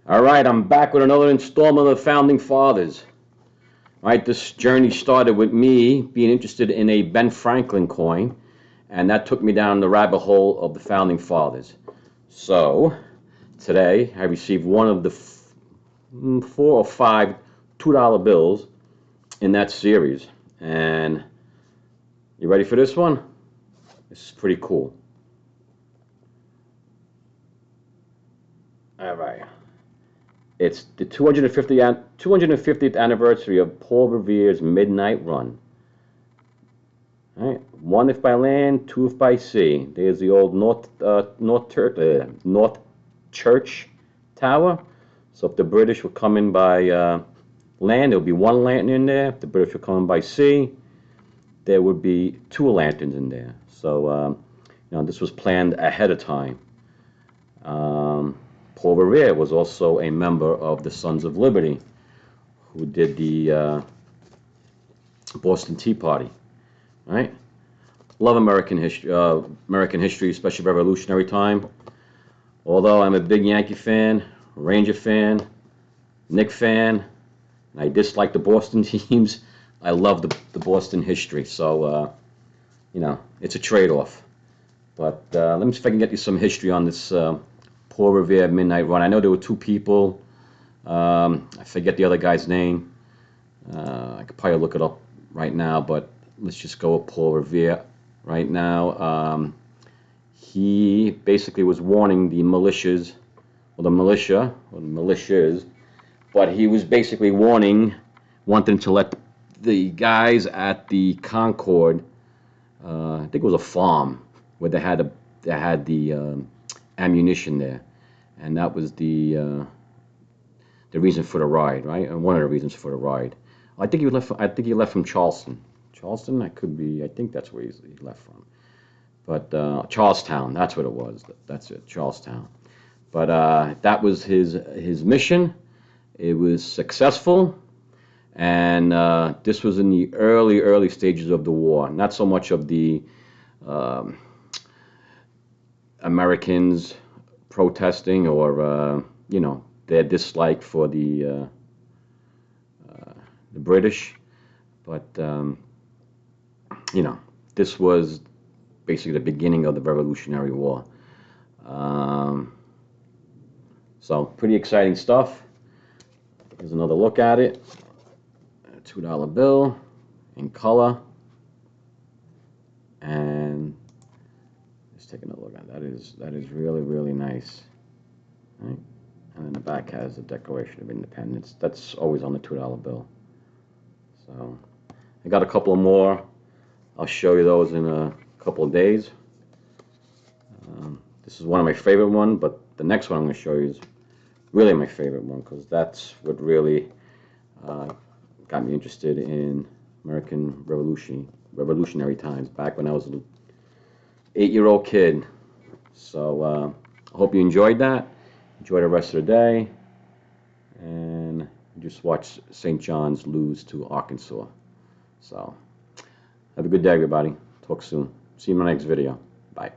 All right, I'm back with another installment of the Founding Fathers. All right, this journey started with me being interested in a Ben Franklin coin, and that took me down the rabbit hole of the Founding Fathers. So, today I received one of the four or five $2 bills in that series. And you ready for this one? This is pretty cool. All right. It's the 250th anniversary of Paul Revere's Midnight Run. All right. One if by land, two if by sea. There's the old North Church Tower. So if the British were coming by land, there would be one lantern in there. If the British were coming by sea, there would be two lanterns in there. So this was planned ahead of time. Paul Revere was also a member of the Sons of Liberty, who did the Boston Tea Party. Right? Love American history, especially Revolutionary time. Although I'm a big Yankee fan, Ranger fan, Knick fan, and I dislike the Boston teams, I love the Boston history. So, it's a trade-off. But let me see if I can get you some history on this Paul Revere Midnight Run. I know there were two people. I forget the other guy's name. I could probably look it up right now, but let's just go with Paul Revere right now. He basically was warning the militias, or the militias, but he was basically wanting to let the guys at the Concord, I think it was a farm where they had the ammunition there, and that was the reason for the ride, right? And one of the reasons for the ride. I think he left from Charleston. Charleston, I think that's where he left from. But Charlestown, that's what it was. That's it, Charlestown. But that was his mission. It was successful, and this was in the early stages of the war. Not so much of the Americans protesting or their dislike for the British, but this was basically the beginning of the Revolutionary War. So pretty exciting stuff. Here's another look at it. A $2 bill in color, and just taking a look at that is really nice. Right? And then the back has the Declaration of Independence. That's always on the $2 bill. So I got a couple more. I'll show you those in a couple of days. This is one of my favorite ones, but the next one I'm going to show you is really my favorite one, because that's what really got me interested in American revolutionary times, back when I was an 8-year-old kid. So I hope you enjoyed that. Enjoy the rest of the day, and just watch St. John's lose to Arkansas. So have a good day, everybody. Talk soon. See you in my next video. Bye.